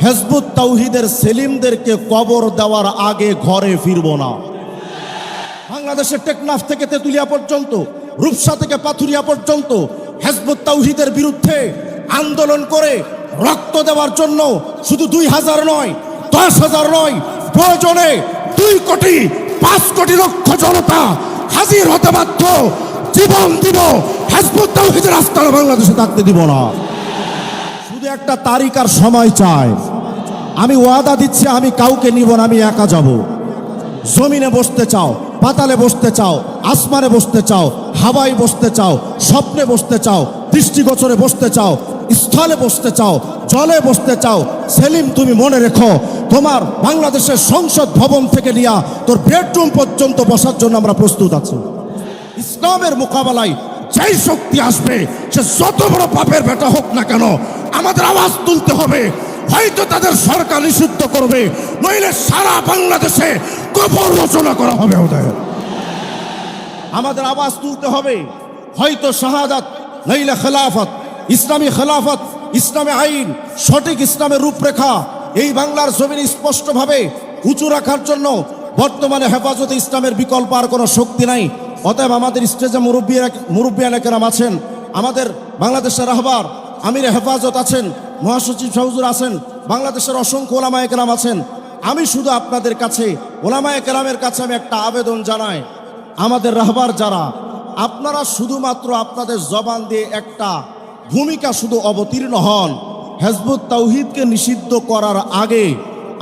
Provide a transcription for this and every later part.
Hizb ut তাওহীদের সেলিমদেরকে কবর দেওয়ার আগে ঘরে ফিরব না। বাংলাদেশের টেকনাফ থেকে তেতুলিয়া পর্যন্ত, রূপসা থেকে পাথুরিয়া পর্যন্ত হিজবুত তাওহীদের বিরুদ্ধে আন্দোলন করে রক্ত দেওয়ার জন্য শুধু 2000 নয়, 10,000 নয়, প্রয়োজনে 2 কোটি 5 কোটি লক্ষ জনতা হাজির হতে বাধ্য। জীবন দিব, হিজবুত তাওহীদের আস্তানা বাংলাদেশে থাকতে দিব না। শুধু একটা তারিখ আর সময় চাই। আমি ওয়াদা দিচ্ছি, আমি কাউকে নিব না, আমি একা যাব। জমিনে বসতে চাও, পাতালে বসতে চাও, আসমানে বসতে চাও, হাওয়ায় বসতে চাও, স্বপ্নে বসতে চাও, দৃষ্টিগোচরে বসতে চাও, স্থলে বসতে চাও, জলে বসতে চাও, সেলিম তুমি মনে রেখো, তোমার বাংলাদেশের সংসদ ভবন থেকে নিয়ে তোর বেডরুম পর্যন্ত বসার জন্য আমরা প্রস্তুত আছি। ইসলামের মোকাবেলায় যেই শক্তি আসবে, সে যত বড় পাপের বেটা হোক না কেন, আমাদের আওয়াজ তুলতে হবে। হয়তো তাদের সরকার নিষিদ্ধ করবে, নইলে সারা বাংলাদেশে কবর রচনা করা হবে ওদের। আমাদের আওয়াজ তুলতে হবে। হয়তো শাহাদাত, নইলে খেলাফত, ইসলামী খেলাফত, ইসলামী আইন, সঠিক ইসলামের রূপরেখা এই বাংলার জমিনে স্পষ্টভাবে উঁচু রাখার জন্য বর্তমানে হেফাজতে ইসলামের বিকল্প আর কোনো শক্তি নাই। অতএব আমাদের স্টেজে মুরব্বিয়ানে কেরাম আছেন, আমাদের বাংলাদেশের রাহবার আমির হেফাজত আছেন, মহাসচিব হুজুর আছেন, বাংলাদেশের অসংখ্য ওলামায়ে কেরাম আছেন। আমি শুধু আপনাদের কাছে, ওলামায়ে কেরামের কাছে আমি একটা আবেদন জানাই, আমাদের রাহবার যারা, আপনারা শুধুমাত্র আপনাদের জবান দিয়ে একটা ভূমিকা শুধু অবতীর্ণ হন। হিজবুত তাওহীদকে নিষিদ্ধ করার আগে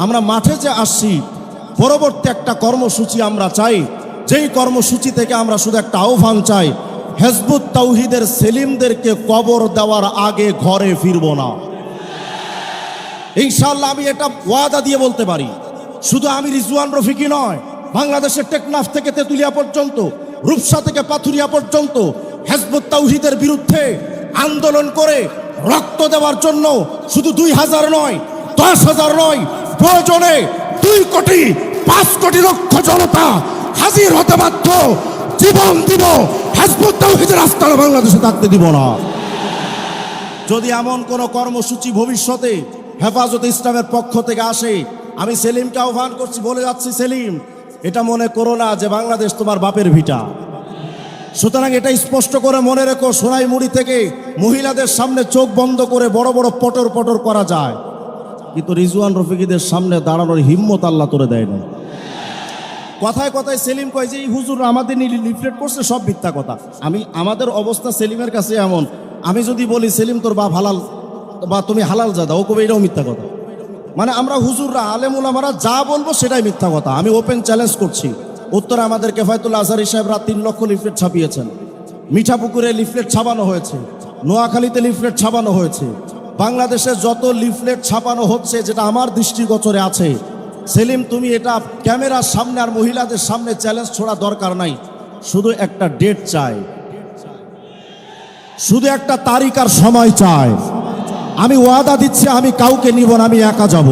আমরা মাঠে যে আসছি, পরবর্তী একটা কর্মসূচি আমরা চাই, যেই কর্মসূচি থেকে আমরা শুধু একটা আহ্বান চাই, হিজবুত তাওহীদের সেলিমদেরকে কবর দেওয়ার আগে ঘরে ফিরব না। ইনশাআল্লাহ আমি এটা ওয়াদা দিয়ে বলতে পারি। শুধু আমি রিজওয়ান রফিকি নয়, বাংলাদেশের টেকনাফ থেকে তেতুলিয়া পর্যন্ত, রূপসা থেকে পাথুরিয়া পর্যন্ত হিজবুত তাওহীদের বিরুদ্ধে আন্দোলন করে রক্ত দেওয়ার জন্য শুধু 2000 নয়, 10,000 নয়, প্রয়োজনে 2 কোটি 5 কোটি লক্ষ জনতা হাজির হতে বাধ্য। জীবন দিব, হিজবুত তাওহীদের আস্তানা বাংলাদেশে থাকতে দিব না। যদি এমন কোন কর্মসূচি ভবিষ্যতে হেফাজতে ইসলামের পক্ষ থেকে আসে, আমি সেলিমকে আহ্বান করছি, বলে যাচ্ছি, সেলিম এটা মনে করো না যে বাংলাদেশ তোমার বাপের ভিটা। সুতরাং এটা স্পষ্ট করে মনে রেখো, সোনাইমুড়ি থেকে মহিলাদের সামনে চোখ বন্ধ করে বড় বড় পটর পটর করা যায়, কিন্তু রিজওয়ান রফিকিদের সামনে দাঁড়ানোর হিম্মত আল্লাহ তোরে দেয় না। কথায় কথায় সেলিম কয় যে এই হুজুর আমাদের নিয়ে লিফলেট করছে, সব মিথ্যা কথা। আমাদের অবস্থা সেলিমের কাছে এমন, আমি যদি বলি সেলিম তোর বাপ হালাল বা তুমি হালাল জাদা, ও কবে এটাও মিথ্যা কথা। মানে আমরা হুজুররা, আলেম ওলামারা যা বলবো সেটাই মিথ্যা কথা। আমি ওপেন চ্যালেঞ্জ করছি। উত্তরে আমাদের কেফায়েতুল্লাহ আজহারী সাহেবরা 3 লক্ষ লিফলেট ছাপিয়েছেন, মিঠাপুকুরে লিফলেট ছাপানো হয়েছে, নোয়াখালীতে লিফলেট ছাপানো হয়েছে, বাংলাদেশে যত লিফলেট ছাপানো হচ্ছে, যেটা আমার দৃষ্টিগোচরে আছে, সেলিম তুমি এটা ক্যামেরার সামনে আর মহিলাদের সামনে চ্যালেঞ্জ ছোড়া দরকার নাই। শুধু একটা ডেট চাই, শুধু একটা তারিখ আর সময় চাই। আমি ওয়াদা দিচ্ছি, আমি কাউকে নিব না, আমি একা যাব।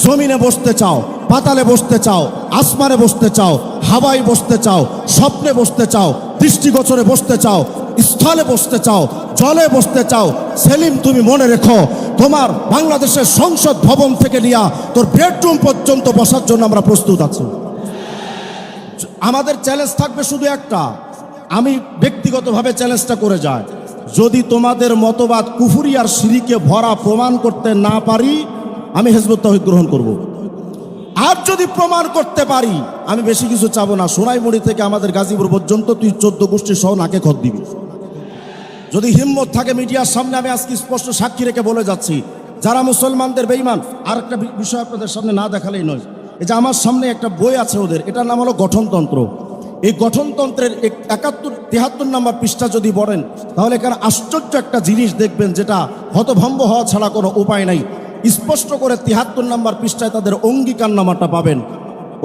জমিনে বসতে চাও, পাতালে বসতে চাও, আসমানে বসতে চাও, হাওয়ায় বসতে চাও, স্বপ্নে বসতে চাও, দৃষ্টিগোচরে বসতে চাও, স্থলে বসতে চাও, জলে বসতে চাও, সেলিম তুমি মনে রেখো, তোমার বাংলাদেশের সংসদ ভবন থেকে নিয়ে তোর বেডরুম পর্যন্ত বসার জন্য আমরা প্রস্তুত আছি। আমাদের চ্যালেঞ্জ থাকবে শুধু একটা, আমি ব্যক্তিগতভাবে চ্যালেঞ্জটা করে যাই, যদি তোমাদের মতবাদ কুফরি আর শিরকে ভরা প্রমাণ করতে না পারি, আমি হিজবুত তাওহীদ গ্রহণ করব। আর যদি প্রমাণ করতে পারি, আমি বেশি কিছু চাবো না, সোনাইমুড়ি থেকে আমাদের গাজীপুর পর্যন্ত তুই 14 গোষ্ঠী সহ নাকে খত দিবি। যদি হিম্মত থাকে মিডিয়ার সামনে, আমি আজকে স্পষ্ট সাক্ষী রেখে বলে যাচ্ছি, যারা মুসলমানদের বেঈমান। আর একটা বিষয় আপনাদের সামনে না দেখালেই নয়, এই যে আমার সামনে একটা বই আছে ওদের, এটার নাম হলো গঠনতন্ত্র। এই গঠনতন্ত্রের 73 নম্বর পৃষ্ঠা যদি পড়েন, তাহলে এখানে আশ্চর্য একটা জিনিস দেখবেন, যেটা হতভম্ব হওয়া ছাড়া কোনো উপায় নাই। স্পষ্ট করে 73 নম্বর পৃষ্ঠায় তাদের অঙ্গীকারনামাটা পাবেন।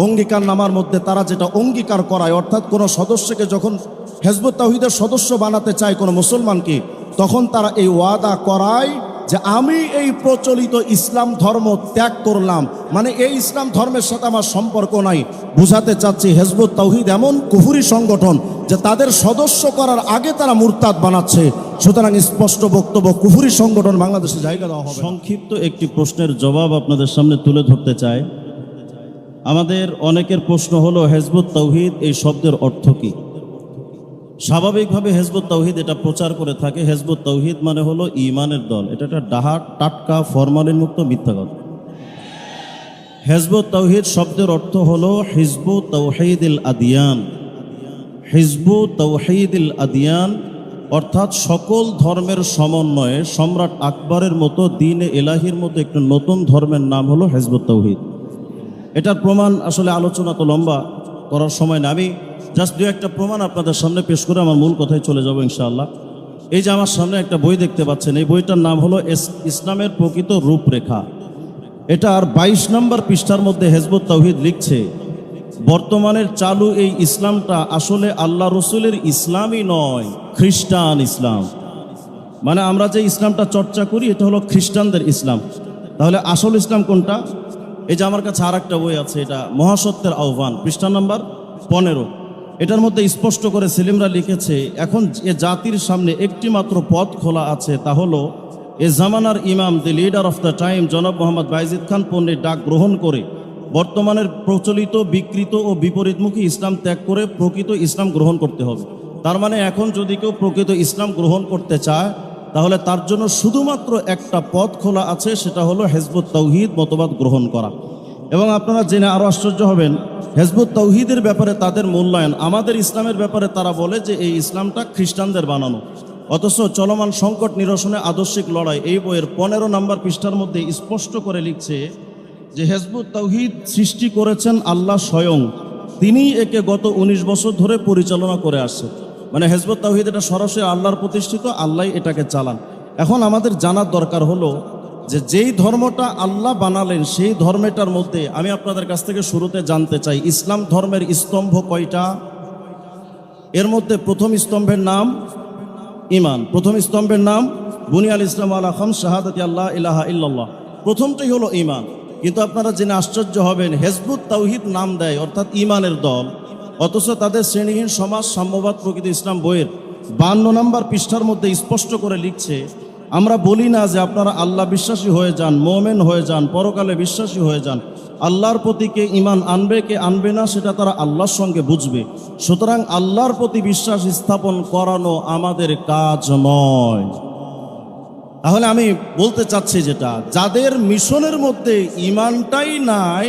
অঙ্গীকারনামার মধ্যে তারা যেটা অঙ্গীকার করায়, অর্থাৎ কোনো সদস্যকে যখন হিজবুত তাওহীদের সদস্য বানাতে চায় কোনো মুসলমানকে, তখন তারা এই ওয়াদা করায় যে আমি এই প্রচলিত ইসলাম ধর্ম ত্যাগ করলাম, মানে এই ইসলাম ধর্মের সাথে আমার সম্পর্ক নাই, বুঝাতে চাচ্ছি হিজবুত তাওহীদ এমন কুফরি সংগঠন যে তাদের সদস্য করার আগে তারা মুরতাদ বানাচ্ছে। সুতরাং স্পষ্ট বক্তব্য, কুফরি সংগঠন বাংলাদেশে জায়গা দেওয়া হবে। সংক্ষিপ্ত একটি প্রশ্নের জবাব আপনাদের সামনে তুলে ধরতে চাই। আমাদের অনেকের প্রশ্ন হলো হিজবুত তাওহীদ এই শব্দের অর্থ কী? স্বাভাবিকভাবে হিজবুত তাওহীদ এটা প্রচার করে থাকে, হিজবুত তাওহীদ মানে হলো ঈমানের দল। এটা একটা ডাহা টাটকা ফরমালিন মুক্ত মিথ্যা কথা। হিজবুত তাওহীদ শব্দের অর্থ হলো হিজবু তাওহীদিল আদিয়ান। হিজবু তাওহীদিল আদিয়ান অর্থাৎ সকল ধর্মের সমন্বয়ে সম্রাট আকবরের মতো দ্বীনে ইলাহির মতো একটা নতুন ধর্মের নাম হলো হিজবুত তাওহীদ। এটার প্রমাণ আসলে আলোচনা তো লম্বা করার সময় না, আমি জাস্ট দু একটা প্রমাণ আপনাদের সামনে পেশ করে আমার মূল কথায় চলে যাব ইনশাআল্লাহ। এই যে আমার সামনে একটা বই দেখতে পাচ্ছেন, এই বইটার নাম হলো ইসলামের প্রকৃত রূপরেখা। এটার 22 নম্বর পৃষ্ঠার মধ্যে হিজবুত তাওহীদ লিখছে, বর্তমানের চালু এই ইসলামটা আসলে আল্লাহ রসুলের ইসলামই নয়, খ্রিস্টান ইসলাম। মানে আমরা যে ইসলামটা চর্চা করি এটা হলো খ্রিস্টানদের ইসলাম। তাহলে আসল ইসলাম কোনটা? এই যে আমার কাছে আর একটা বই আছে, এটা মহাসত্যের আহ্বান, পৃষ্ঠা নাম্বার 15। এটার মধ্যে স্পষ্ট করে সেলিমরা লিখেছে, এখন এ জাতির সামনে একটি মাত্র পথ খোলা আছে, তা হলো এ জামানার ইমাম, দি লিডার অফ দ্য টাইম জনাব মোহাম্মদ বাইজিদ খান পন্নীর ডাক গ্রহণ করে বর্তমানের প্রচলিত বিকৃত ও বিপরীতমুখী ইসলাম ত্যাগ করে প্রকৃত ইসলাম গ্রহণ করতে হবে। তার মানে এখন যদি কেউ প্রকৃত ইসলাম গ্রহণ করতে চায় তাহলে তার জন্য শুধুমাত্র একটা পথ খোলা আছে, সেটা হলো হিজবুত তাওহীদ মতবাদ গ্রহণ করা। এবং আপনারা জেনে আরও আশ্চর্য হবেন, হিজবুত তাওহীদের ব্যাপারে তাদের মূল্যায়ন, আমাদের ইসলামের ব্যাপারে তারা বলে যে এই ইসলামটা খ্রিস্টানদের বানানো। অথচ চলমান সংকট নিরসনে আদর্শিক লড়াই এই বইয়ের 15 নম্বর পৃষ্ঠার মধ্যে স্পষ্ট করে লিখছে যে হিজবুত তাওহীদ সৃষ্টি করেছেন আল্লাহ স্বয়ং, তিনি একে গত 19 বছর ধরে পরিচালনা করে আসছে। মানে হিজবুত তাওহীদ এটা সরাসরি আল্লাহর প্রতিষ্ঠিত, আল্লাহ এটাকে চালান। এখন আমাদের জানার দরকার হলো যে যেই ধর্মটা আল্লাহ বানালেন সেই ধর্মটার মধ্যে আমি আপনাদের কাছ থেকে শুরুতে জানতে চাই, ইসলাম ধর্মের স্তম্ভ কয়টা? এর মধ্যে প্রথম স্তম্ভের নাম ঈমান, প্রথম স্তম্ভের নাম বুনিয়াল ইসলাম আলা খামস শাহাদাতি আল্লাহ ইলাহা ইল্লাল্লাহ, প্রথমটাই হলো ঈমান। কিন্তু আপনারা জেনে আশ্চর্য হবেন, হিজবুত তাওহীদ নাম দেয় অর্থাৎ ঈমানের দল, অথচ তাদের শ্রেণীহীন সমাজ সাম্যবাদ প্রকৃত ইসলাম বইয়ের 52 নম্বর পৃষ্ঠার মধ্যে স্পষ্ট করে লিখছে, আমরা বলি না যে আপনারা আল্লাহ বিশ্বাসী হয়ে যান, মোমেন হয়ে যান, পরকালে বিশ্বাসী হয়ে যান। আল্লাহর প্রতি কে ঈমান আনবে কে আনবে না সেটা তারা আল্লাহর সঙ্গে বুঝবে। সুতরাং আল্লাহর প্রতি বিশ্বাস স্থাপন করানো আমাদের কাজ নয়। তাহলে আমি বলতে চাচ্ছি যেটা, যাদের মিশনের মধ্যে ঈমানটাই নাই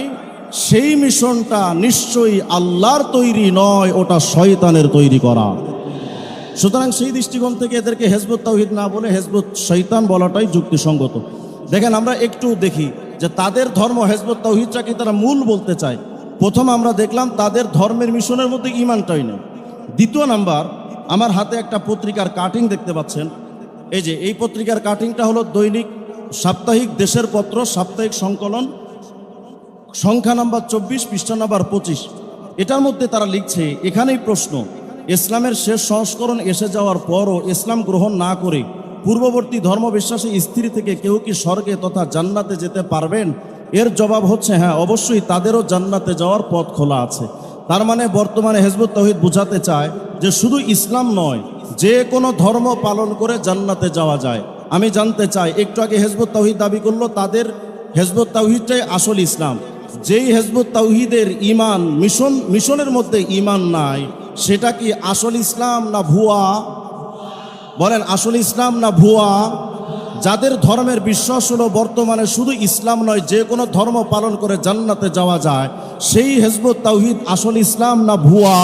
সেই মিশনটা নিশ্চয়ই আল্লাহর তৈরি নয়, ওটা শয়তানের তৈরি করা। সুতরাং সেই দৃষ্টিকোণ থেকে এদেরকে হিজবুত তাওহীদ না বলে হিজবুত শয়তান বলাটাই যুক্তিসঙ্গত। দেখেন, আমরা একটু দেখি যে তাদের ধর্ম হিজবুত তাওহীদটাকে তারা মূল বলতে চায়। প্রথম আমরা দেখলাম তাদের ধর্মের মিশনের মধ্যে ঈমানটাই নেই। দ্বিতীয় নাম্বার, আমার হাতে একটা পত্রিকার কাটিং দেখতে পাচ্ছেন, এই যে এই পত্রিকার কাটিংটা হলো দৈনিক সাপ্তাহিক দেশের পত্র সাপ্তাহিক সংকলন, সংখ্যা নাম্বার 24, পৃষ্ঠা নাম্বার 25। এটার মধ্যে তারা লিখছে, এখানেই প্রশ্ন, ইসলামের শেষ সংস্করণ এসে যাওয়ার পরও ইসলাম গ্রহণ না করে পূর্ববর্তী ধর্মবিশ্বাসী স্ত্রী থেকে কেউ কি স্বর্গে তথা জান্নাতে যেতে পারবেন? এর জবাব হচ্ছে হ্যাঁ, অবশ্যই তাদেরও জান্নাতে যাওয়ার পথ খোলা আছে। তার মানে বর্তমানে হিজবুত তাওহীদ বুঝাতে চায় যে শুধু ইসলাম নয়, যে কোনো ধর্ম পালন করে জান্নাতে যাওয়া যায়। আমি জানতে চাই, একটু আগে হিজবুত তাওহীদ দাবি করলো তাদের হিজবুত তাওহীদটাই আসল ইসলাম। যেই হিজবুত তাওহীদের ঈমান মিশনের মধ্যে ঈমান নাই, সেটা কি আসল ইসলাম না ভুয়া? বলেন, আসল ইসলাম না ভুয়া? যাদের ধর্মের বিশ্বাস হলো বর্তমানে শুধু ইসলাম নয়, যে কোনো ধর্ম পালন করে জান্নাতে যাওয়া যায়, সেই হিজবুত তাওহীদ আসল ইসলাম না ভুয়া?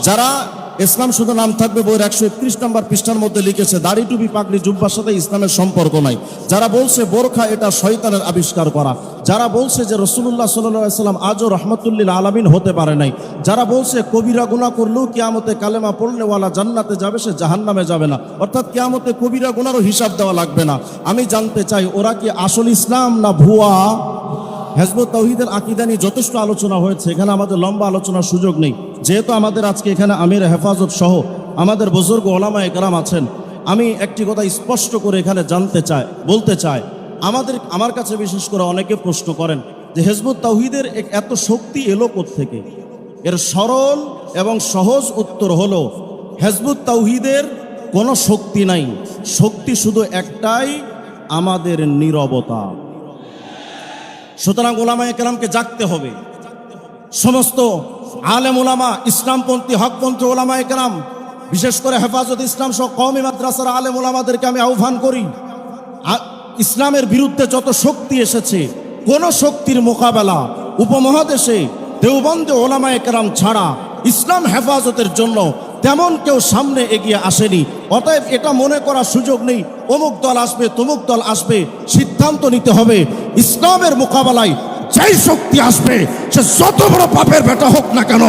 যারা ইসলাম শুধু নাম থাকবে বইয়ের 131 নম্বর পৃষ্ঠার মধ্যে লিখেছে দাড়ি টুপি পাগড়ি জুব্বার সাথে ইসলামের সম্পর্ক নাই, যারা বলছে বোরখা এটা শয়তানের আবিষ্কার করা, যারা বলছে যে রাসূলুল্লাহ সাল্লাল্লাহু আলাইহি সাল্লাম আজও রাহমাতুল্লিল আলামিন হতে পারে নাই, যারা বলছে কবিরা গুনাহ করলেও কিয়ামতে কালেমা পড়লে ওয়ালা জান্নাতে যাবে, সে জাহান্নামে যাবে না, অর্থাৎ কিয়ামতে কবিরা গুনাহরও হিসাব দেওয়া লাগবে না। আমি জানতে চাই, ওরা কি আসল ইসলাম না ভুয়া? হিজবুত তাওহীদের আকীদা নিয়ে যথেষ্ট আলোচনা হয়েছে, এখানে আমাদের লম্বা আলোচনার সুযোগ নেই। যেহেতু আমাদের আজকে এখানে আমির হেফাজত সহ আমাদের বুজুর্গ ওলামায়ে কেরাম আছেন, আমি একটি কথা স্পষ্ট করে এখানে বলতে চাই, আমার কাছে বিশেষ করে অনেকে প্রশ্ন করেন যে হিজবুত তাওহীদের এত শক্তি এলো কোত্থেকে। এর সরল এবং সহজ উত্তর হলো হিজবুত তাওহীদের কোনো শক্তি নাই, শক্তি শুধু একটাই, আমাদের নীরবতা। সুতরাং ওলামায়ে কেরামকে জাগতে হবে। সমস্ত আলেম ওলামা, ইসলামপন্থী হকপন্থী ওলামায়ে কেরাম, বিশেষ করে হেফাজত ইসলাম সহ কওমি মাদ্রাসার আলেম ওলামাদেরকে আমি আহ্বান করি, ইসলামের বিরুদ্ধে যত শক্তি এসেছে, কোন শক্তির মোকাবেলা উপমহাদেশে দেওবন্দে ওলামায়ে কেরাম ছাড়া ইসলাম হেফাজতের জন্য তেমন কেউ সামনে এগিয়ে আসেনি। অতএব এটা মনে করার সুযোগ নেই অমুক দল আসবে তমুক দল আসবে। সিদ্ধান্ত নিতে হবে ইসলামের মোকাবেলায় যেই শক্তি আসবে সে যত বড় পাপের বেটা হোক না কেন,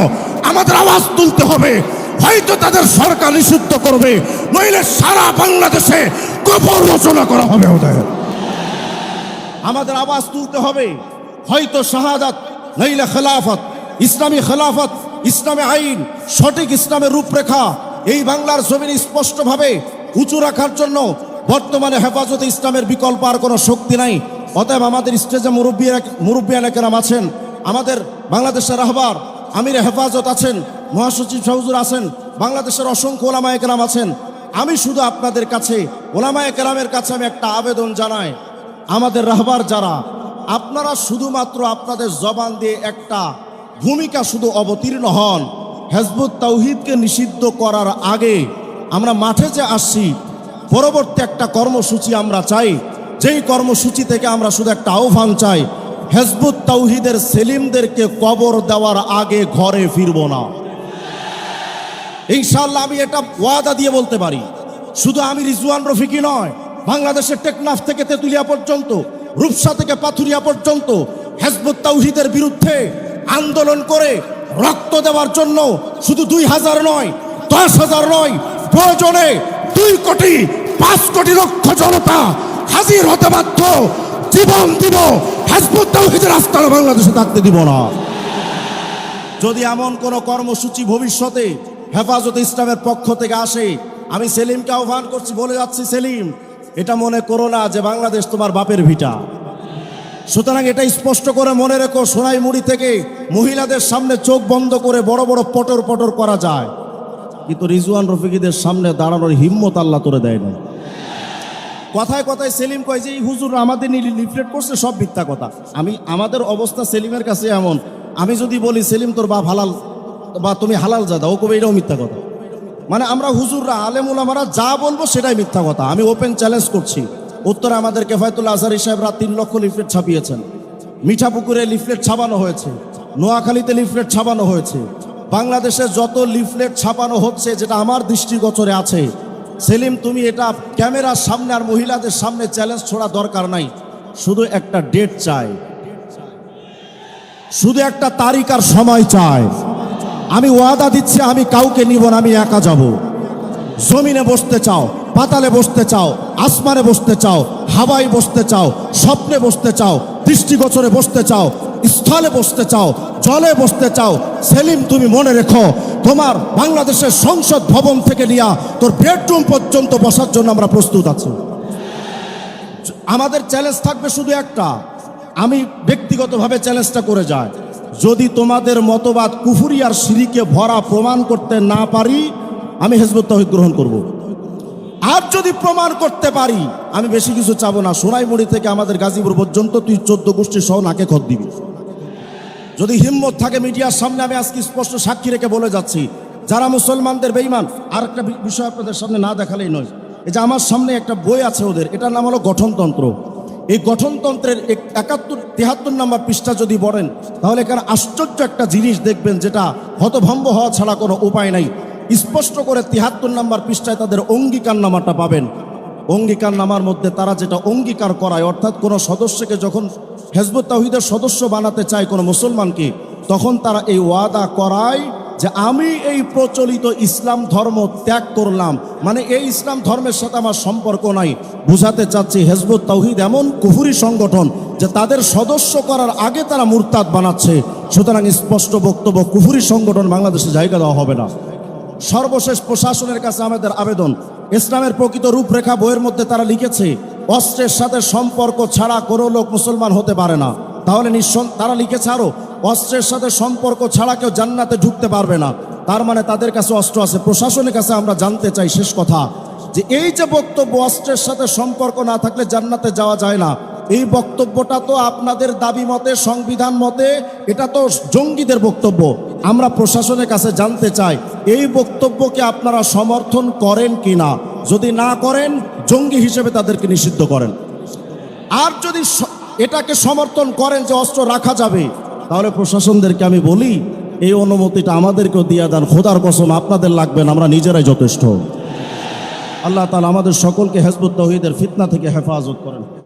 আমাদের আওয়াজ তুলতে হবে। হয়তো তাদের সরকার নিষিদ্ধ করবে, নইলে সারা বাংলাদেশে কবর রচনা করা হবে। ওদের আমাদের আওয়াজ তুলতে হবে। হয়তো শাহাদাত, নইলে খেলাফত, ইসলামী খেলাফত, ইসলামী আইন, সঠিক ইসলামের রূপরেখা এই বাংলার জমিনে স্পষ্টভাবে উঁচু রাখার জন্য বর্তমানে হেফাজতে ইসলামের বিকল্প আর কোনো শক্তি নাই। অতএব আমাদের স্টেজে মুরব্বিয়ানে কেরাম আছেন, আমাদের বাংলাদেশের রাহবার আমির হেফাজত আছেন, মহাসচিব হুজুর আছেন, বাংলাদেশের অসংখ্য ওলামায়ে কেরাম আছেন। আমি শুধু আপনাদের কাছে, ওলামায়ে কেরামের কাছে আমি একটা আবেদন জানাই, আমাদের রাহবার যারা, আপনারা শুধুমাত্র আপনাদের জবান দিয়ে একটা ভূমিকা শুধু অবতীর্ণ হন। হিজবুত তাওহীদকে নিষিদ্ধ করার আগে আমরা মাঠে যে আসছি, পরবর্তী একটা কর্মসূচি আমরা চাই, যেই কর্মসূচি থেকে আমরা শুধু একটা আহ্বান চাই, হিজবুত তাওহীদের সেলিমদেরকে কবর দেওয়ার আগে ঘরে ফিরব না। ইনশাআল্লাহ আমি এটা ওয়াদা দিয়ে বলতে পারি। শুধু আমি রিজওয়ান রফিকি নয়, বাংলাদেশের টেকনাফ থেকে তেতুলিয়া পর্যন্ত, রূপসা থেকে পাথুরিয়া পর্যন্ত হিজবুত তাওহীদের বিরুদ্ধে আন্দোলন করে রক্ত দেওয়ার জন্য শুধু 2000 নয়, 10,000 নয়, প্রয়োজনে 2 কোটি 5 কোটি লক্ষ জনতা হাজির হতে বাধ্য। জীবন দিব, হিজবুত তাওহীদের আস্তানা বাংলাদেশে থাকতে দিব না। যদি এমন কোন কর্মসূচি ভবিষ্যতে হেফাজতে ইসলামের পক্ষ থেকে আসে, আমি সেলিমকে আহ্বান করছি, বলে যাচ্ছি, সেলিম এটা মনে করো না যে বাংলাদেশ তোমার বাপের ভিটা। সুতরাং এটা স্পষ্ট করে মনে রেখো, সোনাইমুড়ি থেকে মহিলাদের সামনে চোখ বন্ধ করে বড় বড় পটর পটর করা যায়, কিন্তু রিজওয়ান রফিকিদের সামনে দাঁড়ানোর হিম্মত আল্লাহ তোরে দেয় না। কথায় কথায় সেলিম কয় যে এই হুজুর আমাদের নিয়ে লিফলেট করছে, সব মিথ্যা কথা। আমাদের অবস্থা সেলিমের কাছে এমন, আমি যদি বলি সেলিম তোর বাপ হালাল বা তুমি হালাল জাদা, ও কবে এটাও মিথ্যা কথা। মানে আমরা হুজুররা, আলেম উলামারা যা বলবো সেটাই মিথ্যা কথা। আমি ওপেন চ্যালেঞ্জ করছি। উত্তরে আমাদের কেফায়েতুল্লাহ আজহারী সাহেবরা 3 লক্ষ লিফলেট ছাপিয়েছেন, মিঠাপুকুরে লিফলেট ছাপানো হয়েছে, নোয়াখালীতে লিফলেট ছাপানো হয়েছে, বাংলাদেশে যত লিফলেট ছাপানো হচ্ছে যেটা আমার দৃষ্টিগোচরে আছে, সেলিম তুমি এটা ক্যামেরার সামনে আর মহিলাদের সামনে চ্যালেঞ্জ ছোড়া দরকার নাই। শুধু একটা ডেট চাই, শুধু একটা তারিখ আর সময় চাই। আমি ওয়াদা দিচ্ছি, আমি কাউকে নিব না, আমি একা যাব। জমিনে বসতে চাও, পাতালে বসতে চাও, আসমানে বসতে চাও, হাওয়ায় বসতে চাও, স্বপ্নে বসতে চাও, দৃষ্টিগোচরে বসতে চাও, স্থলে বসতে চাও, জলে বসতে চাও, সেলিম তুমি মনে রেখো, তোমার বাংলাদেশের সংসদ ভবন থেকে নিয়ে তোর বেডরুম পর্যন্ত বসার জন্য আমরা প্রস্তুত আছি। আমাদের চ্যালেঞ্জ থাকবে শুধু একটা, আমি ব্যক্তিগতভাবে চ্যালেঞ্জটা করে যাই, যদি তোমাদের মতবাদ কুফরি আর শিরিকে ভরা প্রমাণ করতে না পারি, আমি হিজবুত তাওহীদ গ্রহণ করব। আর যদি প্রমাণ করতে পারি, আমি বেশি কিছু চাবো না, সোনাইমুড়ি থেকে আমাদের গাজীপুর পর্যন্ত তুই 14 গোষ্ঠী সহ নাকে খত দিবি। যদি হিম্মত থাকে মিডিয়ার সামনে, আমি আজকে স্পষ্ট সাক্ষী রেখে বলে যাচ্ছি, যারা মুসলমানদের বেঈমান। আর একটা বিষয় আপনাদের সামনে না দেখালেই নয়, এই যে আমার সামনে একটা বই আছে ওদের, এটার নাম হলো গঠনতন্ত্র। এই গঠনতন্ত্রের 73 নম্বর পৃষ্ঠা যদি পড়েন, তাহলে এখানে আশ্চর্য একটা জিনিস দেখবেন, যেটা হতভম্ব হওয়া ছাড়া কোনো উপায় নাই। স্পষ্ট করে 73 নম্বর পৃষ্ঠায় তাদের অঙ্গীকারনামাটা পাবেন। অঙ্গীকারনামার মধ্যে তারা যেটা অঙ্গীকার করায়, অর্থাৎ কোনো সদস্যকে যখন হিজবুত তাওহীদের সদস্য বানাতে চায় কোনো মুসলমানকে, তখন তারা এই ওয়াদা করায় যে আমি এই প্রচলিত ইসলাম ধর্ম ত্যাগ করলাম, মানে এই ইসলাম ধর্মের সাথে আমার সম্পর্ক নাই। বুঝাতে চাচ্ছি হিজবুত তাওহীদ এমন কুফরি সংগঠন যে তাদের সদস্য করার আগে তারা মুরতাদ বানাচ্ছে। সুতরাং স্পষ্ট বক্তব্য, কুফরি সংগঠন বাংলাদেশে জায়গা দেওয়া হবে না। সর্বশেষ প্রশাসনের কাছে আমাদের আবেদন, ইসলামের প্রকৃত রূপরেখা বইয়ের মধ্যে তারা লিখেছে অস্ত্রের সাথে সম্পর্ক ছাড়া কোনো লোক মুসলমান হতে পারে না। তাহলে তারা লিখেছে আরো অস্ত্রের সাথে সম্পর্ক ছাড়া কেউ জান্নাতে ঢুকতে পারবে না। তার মানে তাদের কাছে অস্ত্র আছে। প্রশাসনের কাছে আমরা জানতে চাই শেষ কথা, যে এই যে বক্তব্য অস্ত্রের সাথে সম্পর্ক না থাকলে জান্নাতে যাওয়া যায় না, এই বক্তব্যটা তো আপনাদের দাবি মতে, সংবিধান মতে এটা তো জঙ্গিদের বক্তব্য। আমরা প্রশাসনের কাছে জানতে চাই এই বক্তব্যকে আপনারা সমর্থন করেন কিনা। যদি না করেন, জঙ্গি হিসেবে তাদেরকে নিষিদ্ধ করেন। আর যদি এটাকে সমর্থন করেন যে অস্ত্র রাখা যাবে, তাহলে প্রশাসনদেরকে আমি বলি এই অনুমতিটা আমাদেরকেও দিয়ে দেন। খোদার কসম আপনাদের লাগবে না, আমরা নিজেরাই যথেষ্ট। আল্লাহ তাআলা আমাদের সকলকে হিজবুত তাওহীদের ফিতনা থেকে হেফাজত করেন।